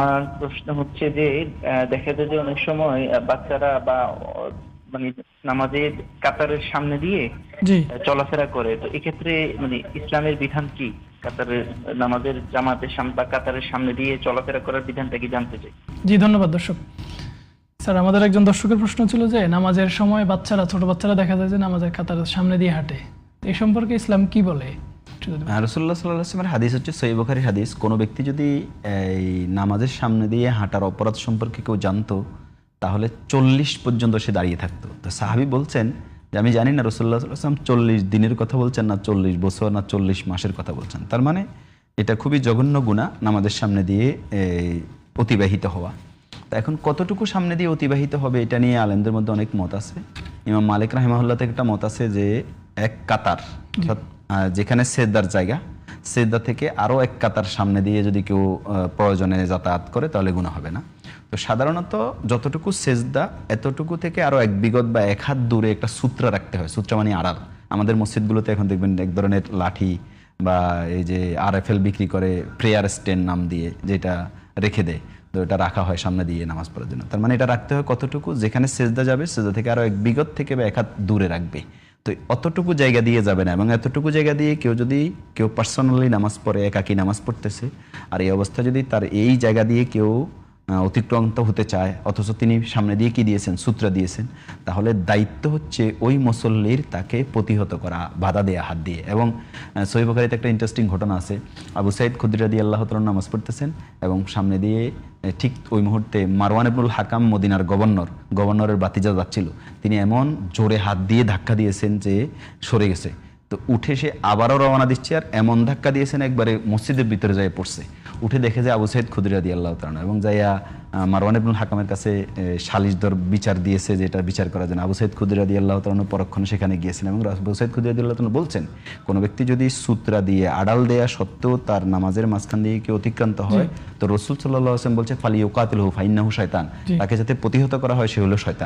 আমার প্রশ্ন হচ্ছে যে দেখা যায় যে অনেক সময় বাচ্চারা বা মানে নামাজের কাতারের সামনে দিয়ে জি চলাফেরা করে। তো এক্ষেত্রে মানে ইসলামের বিধান কি? কাতারের নামাজের জামাতের সামনে বা কাতারের সামনে দিয়ে চলাফেরা করার বিধানটা কি জানতে চাই। জি ধন্যবাদ দর্শক। স্যার, আমাদের একজন দর্শকের প্রশ্ন ছিল যে নামাজের সময় ছোট বাচ্চারা দেখা যায় যে নামাজের কাতারের সামনে দিয়ে হাঁটে। এই সম্পর্কে ইসলাম কি বলে? রাসূলুল্লাহ সাল্লাল্লাহু আলাইহি ওয়াসাল্লামের হাদিস হচ্ছে সহিহ বুখারীর হাদিস, কোনো ব্যক্তি যদি এই নামাজের সামনে দিয়ে হাঁটার অপরাধ সম্পর্কে কেউ জানতো তাহলে 40 পর্যন্ত সে দাঁড়িয়ে থাকতো। তো সাহাবী বলছেন যে আমি জানি না রাসূলুল্লাহ সাল্লাল্লাহু আলাইহি ওয়াসাল্লাম 40 দিনের কথা বলছেন না 40 বছর না 40 মাসের কথা বলছেন। তার মানে এটা খুবই জঘন্য গুনাহ নামাজের সামনে দিয়ে অতিবাহিত হওয়া। তো এখন কতটুকু সামনে দিয়ে অতিবাহিত হবে এটা নিয়ে আলেমদের মধ্যে অনেক মত আছে। ইমাম মালিক রাহিমাহুল্লাহ থেকে একটা মত আছে যে এক কাতার, যেখানে সেজদার জায়গা, সেজদা থেকে আরও এক কাতার সামনে দিয়ে যদি কেউ প্রয়োজনে যাতায়াত করে তাহলে গুনাহ হবে না। তো সাধারণত যতটুকু সেজদা এতটুকু থেকে আরও এক বিগত বা এক হাত দূরে একটা সূত্রা রাখতে হয়। সূত্রা মানে আড়াল। আমাদের মসজিদগুলোতে এখন দেখবেন এক ধরনের লাঠি বা এই যে RFL বিক্রি করে প্রেয়ার স্ট্যান্ড নাম দিয়ে, যেটা রেখে দেয়, তো এটা রাখা হয় সামনে দিয়ে নামাজ পড়ার জন্য। তার মানে এটা রাখতে হয় কতটুকু, যেখানে সেজদা যাবে সেজদা থেকে আরও এক বিগত থেকে বা এক হাত দূরে রাখবে। তো অতটুকু জায়গা দিয়ে যাবে না, এবং এতটুকু জায়গা দিয়ে কেউ পার্সোনালি নামাজ পড়ে, একাকী নামাজ পড়তেছে, আর এই অবস্থা যদি তার এই জায়গা দিয়ে কেউ অতিক্রান্ত হতে চায়, অথচ তিনি সামনে দিয়ে কি দিয়েছেন, সূত্রা দিয়েছেন, তাহলে দায়িত্ব হচ্ছে ওই মুসল্লির তাকে প্রতিহত করা, বাধা দেয়া হাত দিয়ে। এবং সহিহ বুখারীতে একটা ইন্টারেস্টিং ঘটনা আছে। আবু সাঈদ খুদরী রাদিয়াল্লাহু তাআলা নামাজ পড়তেছেন এবং সামনে দিয়ে ঠিক ওই মুহূর্তে মারওয়ান ইবনুল হাকাম, মদিনার গভর্নরের বাতিজা যাচ্ছিল, তিনি এমন জোরে হাত দিয়ে ধাক্কা দিয়েছেন যে সরে গেছে। তো উঠে সে আবারও রওনা দিচ্ছে, আর এমন ধাক্কা দিয়েছেন একবারে মসজিদের ভিতরে যাই পড়ছে। উঠে দেখে যে আবু সাঈদ খুদরী রাদিয়াল্লাহু তাআলা, এবং যাইয়া মারওয়ান ইবনুল হাকামের কাছে সালিশদর বিচার দিয়েছে, যেটা বিচার করার জন্য আবু সাঈদ খুদরী রাদিয়াল্লাহু তাআলা পরক্ষণে সেখানে গিয়েছিলেন। এবং আবু সাঈদ খুদরী রাদিয়াল্লাহু তাআলা বলছেন, কোনো ব্যক্তি যদি সূত্রা দিয়ে আড়াল দেয়া সত্ত্বেও তার নামাজের মাঝখান দিয়ে কেউ অতিক্রান্ত হয়, তো রাসূল সাল্লাল্লাহু আলাইহি ওয়াসাল্লাম বলছে ফালিয়ুকাতিলহু ফাইন্নাহু শায়তান, তাকে যাতে প্রতিহত করা হয় সে হলো শয়তান।